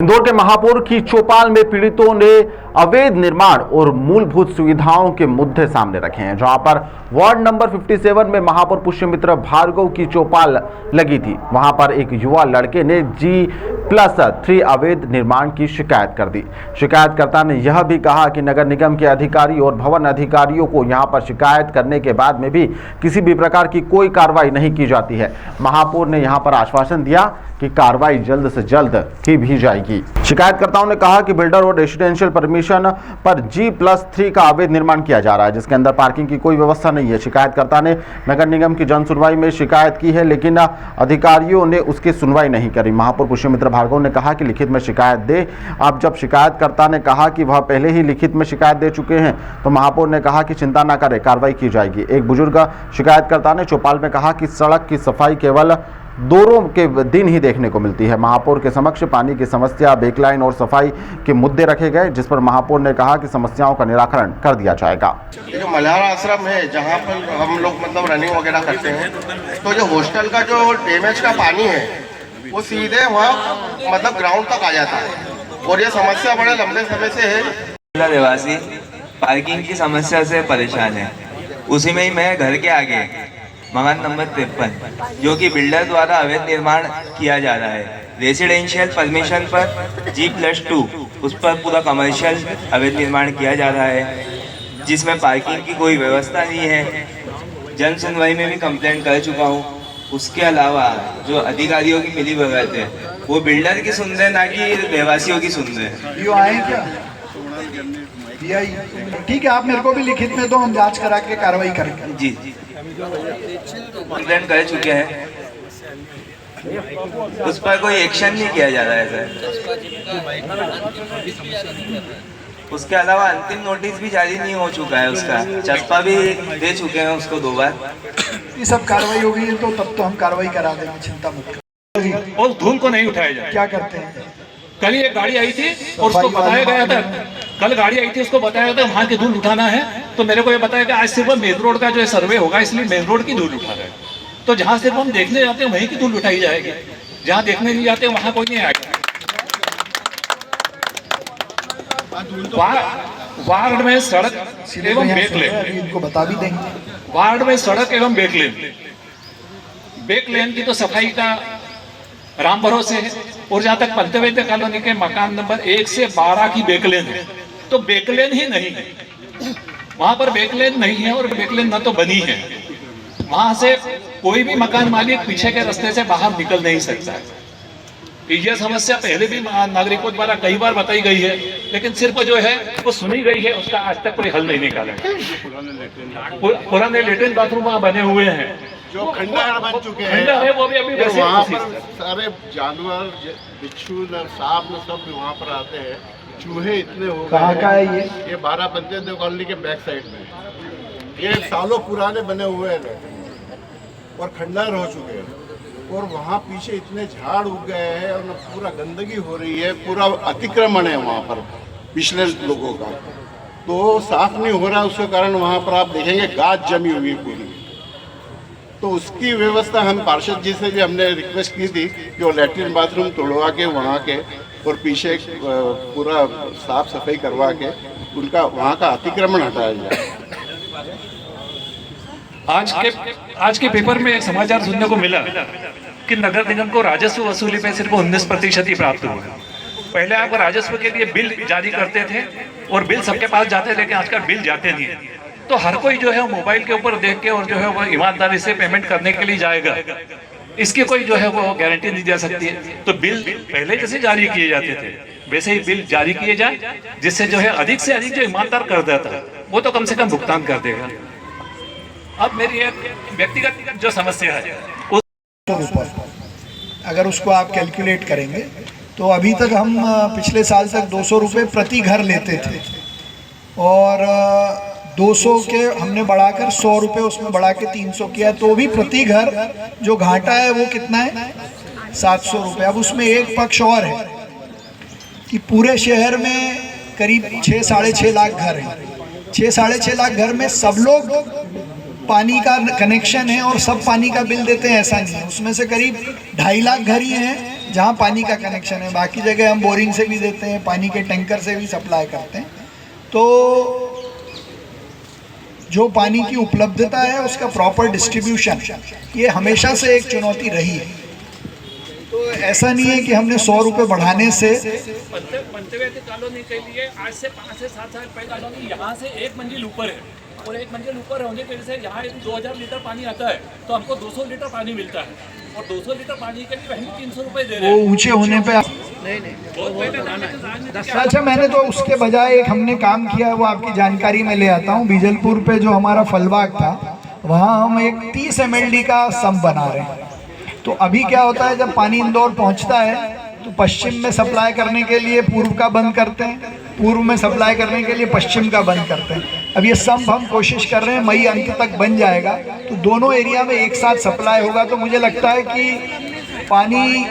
इंदौर के महापौर की चौपाल में पीड़ितों ने अवैध निर्माण और मूलभूत सुविधाओं के मुद्दे सामने रखे हैं। जहां पर वार्ड नंबर 57 में महापौर पुष्यमित्र भार्गव की चौपाल लगी थी, वहां पर एक युवा लड़के ने G+3 अवैध निर्माण की शिकायत कर दी। शिकायतकर्ता ने यह भी कहा कि नगर निगम के अधिकारी और भवन अधिकारियों को यहां पर शिकायत करने के बाद में भी किसी भी प्रकार की कोई कार्रवाई नहीं की जाती है। महापौर ने यहां पर आश्वासन दिया कि कार्रवाई जल्द से जल्द की भी जाएगी। शिकायतकर्ताओं ने कहा कि बिल्डर और रेजिडेंशियल परमिशन पर G+3 का अवैध निर्माण किया जा रहा है, जिसके अंदर पार्किंग की कोई व्यवस्था नहीं है। शिकायतकर्ता ने नगर निगम की जन सुनवाई में शिकायत की है, लेकिन अधिकारियों ने उसकी सुनवाई नहीं करी। महापौर पुष्यमित्र भार्गव ने कहा कि लिखित में शिकायत दे। अब जब शिकायतकर्ता ने कहा कि वह पहले ही लिखित में शिकायत दे चुके हैं, तो महापौर ने कहा कि चिंता न करें, कार्रवाई की जाएगी। एक बुजुर्ग शिकायतकर्ता ने चौपाल में कहा कि सड़क की सफाई केवल दोनों के दिन ही देखने को मिलती है। महापौर के समक्ष पानी की समस्या, बेकलाइन और सफाई के मुद्दे रखे गए, जिस पर महापौर ने कहा कि समस्याओं का निराकरण कर दिया जाएगा। ये जो मल्हार आश्रम है, जहाँ पर हम लोग मतलब रनिंग वगैरह करते हैं, तो जो हॉस्टल का जो डैमेज का पानी है वो सीधे वहाँ मतलब ग्राउंड तक आ जाता है, और ये समस्या बड़े लंबे समय से है। निवासी पार्किंग की समस्या से परेशान है। उसी में ही मैं घर के आगे मकान नंबर 53 जो कि बिल्डर द्वारा अवैध निर्माण किया जा रहा है, रेसिडेंशियल परमिशन पर G+2 उस पर पूरा कमर्शियल अवैध निर्माण किया जा रहा है, जिसमें पार्किंग की कोई व्यवस्था नहीं है। जन सुनवाई में भी कंप्लेंट कर चुका हूँ। उसके अलावा जो अधिकारियों की मिलीभगत है वो बिल्डर की सुन रहे, ना कि रहवासियों की सुन रहे। यो आए क्या? ठीक है, आप मेरे को भी लिखित में दो, हम जांच करा के कार्रवाई करेंगे। जी कंप्लेंट कर चुके हैं, उस पर कोई एक्शन नहीं किया जा रहा है सर। उसके अलावा अंतिम नोटिस भी जारी नहीं हो चुका है, उसका चस्पा भी दे चुके हैं उसको 2 बार। ये सब कार्रवाई हो गई है तो तब तो हम कार्रवाई करा देंगे, चिंता मत करो। और धूल को नहीं उठाया जाए। क्या करते हैं? कल एक गाड़ी आई थी और उसको बताया गया था, कल गाड़ी आई थी उसको बताया था वहां की धूल उठाना है, तो मेरे को ये बताया कि आज सिर्फ मेन रोड का जो सर्वे होगा, इसलिए मेन रोड की धूल उठा रहे हैं। तो जहां सिर्फ हम देखने जाते हैं वहीं की धूल उठाई जाएगी, जहां देखने नहीं जाते वहां कोई नहीं आएगा। वार्ड में सड़क एवं बेकलेन, इनको बता भी देंगे। वार्ड में सड़क एवं बेकलेन की तो सफाई का राम भरोसे है। और जहां तक पंतवेद्य कॉलोनी के मकान नंबर 1 से 12 की बेकलेन है, तो बेकलेन ही नहीं है, वहां पर बेकलेन नहीं है, और बेकलेन न तो बनी है। वहां से कोई भी मकान मालिक पीछे के रास्ते से बाहर निकल नहीं सकता है। यह समस्या पहले भी नागरिकों द्वारा कई बार बताई गई है, लेकिन सिर्फ जो है वो सुनी गई है, उसका आज तक कोई हल नहीं निकाला है। पुराने लेट्रिन बाथरूम वहां बने हुए हैं, जो खंडहर बन चुके हैं, खंडहर है, वो भी अभी वैसे वहाँ पर सारे जानवर, बिच्छू, सांप सब वहाँ पर आते हैं। चूहे इतने हो गए। कहाँ का है ये 12 पंचायत कॉलोनी के बैक साइड में। ये सालों पुराने बने हुए हैं और खंडहर हो चुके हैं, और वहाँ पीछे इतने झाड़ उग गए हैं और पूरा गंदगी हो रही है, पूरा अतिक्रमण है वहाँ पर पिछले लोगों का, तो साफ नहीं हो रहा। उसके कारण वहाँ पर आप देखेंगे गाज जमी हुई पूरी। तो उसकी व्यवस्था हम पार्षद जी से भी हमने रिक्वेस्ट की थी कि वो लैट्रिन बाथरूम तोड़वा के वहाँ के और पीछे पूरा साफ सफाई करवा के उनका वहाँ का अतिक्रमण हटाया जाए। आज के पेपर में एक समाचार सुनने को मिला कि नगर निगम को राजस्व वसूली पे सिर्फ 19% ही प्राप्त हुआ है। पहले आप राजस्व के लिए बिल जारी करते थे और बिल सबके पास जाते, लेकिन आजकल बिल जाते नहीं है। तो हर कोई जो है मोबाइल के ऊपर देख के और जो है वो ईमानदारी से पेमेंट करने के लिए जाएगा, इसकी कोई जो है वो गारंटी नहीं दे सकती है। तो बिल पहले जैसे जारी किए जाते थे वैसे ही बिल जारी किए जाए, जिससे जो है अधिक से अधिक जो ईमानदार कर देता है वो तो कम से कम भुगतान कर देगा। अब मेरी एक व्यक्तिगत जो समस्या है, अगर उसको आप कैलकुलेट करेंगे तो अभी तक हम पिछले साल तक 200 रुपये प्रति घर लेते थे, और 200 के हमने बढ़ाकर 100 रुपये उसमें बढ़ा के 300 किया, तो भी प्रति घर जो घाटा है वो कितना है? 700 रुपये। अब उसमें एक पक्ष और है कि पूरे शहर में करीब 6-6.5 लाख घर हैं। 6-6.5 लाख घर में सब लोग पानी का कनेक्शन है और सब पानी का बिल देते हैं, ऐसा नहीं है। उसमें से करीब 2.5 लाख घर ही हैं जहाँ पानी का कनेक्शन है। बाकी जगह हम बोरिंग से भी देते हैं, पानी के टैंकर से भी सप्लाई करते हैं। तो जो पानी की उपलब्धता है उसका प्रॉपर डिस्ट्रीब्यूशन ये हमेशा से एक चुनौती रही है। तो ऐसा नहीं है कि हमने 100 रुपये बढ़ाने से पंचवटी कॉलोनी के लिए आज से 5 से 7 साल पहले कॉलोनी यहाँ से 1 मंजिल ऊपर है, और 1 मंजिल ऊपर होने की वजह से यहाँ 2000 लीटर पानी आता है तो हमको 200 लीटर पानी मिलता है, और 200 लीटर पानी के लिए हम 300 रुपये दे रहे वो हैं। ऊंचे होने पे अच्छा, मैंने तो उसके बजाय एक हमने काम किया, वो आपकी जानकारी में ले आता हूँ। बीजलपुर पे जो हमारा फलबाग था वहाँ हम एक 30 mld का सम्प बना रहे हैं। तो अभी क्या होता है, जब पानी इंदौर पहुँचता है तो पश्चिम में सप्लाई करने के लिए पूर्व का बंद करते हैं, पूर्व में सप्लाई करने के लिए पश्चिम का बंद करते हैं। अब ये सम्प हम कोशिश कर रहे हैं मई अंत तक बन जाएगा, तो दोनों एरिया में एक साथ सप्लाई होगा। तो मुझे लगता है कि पानी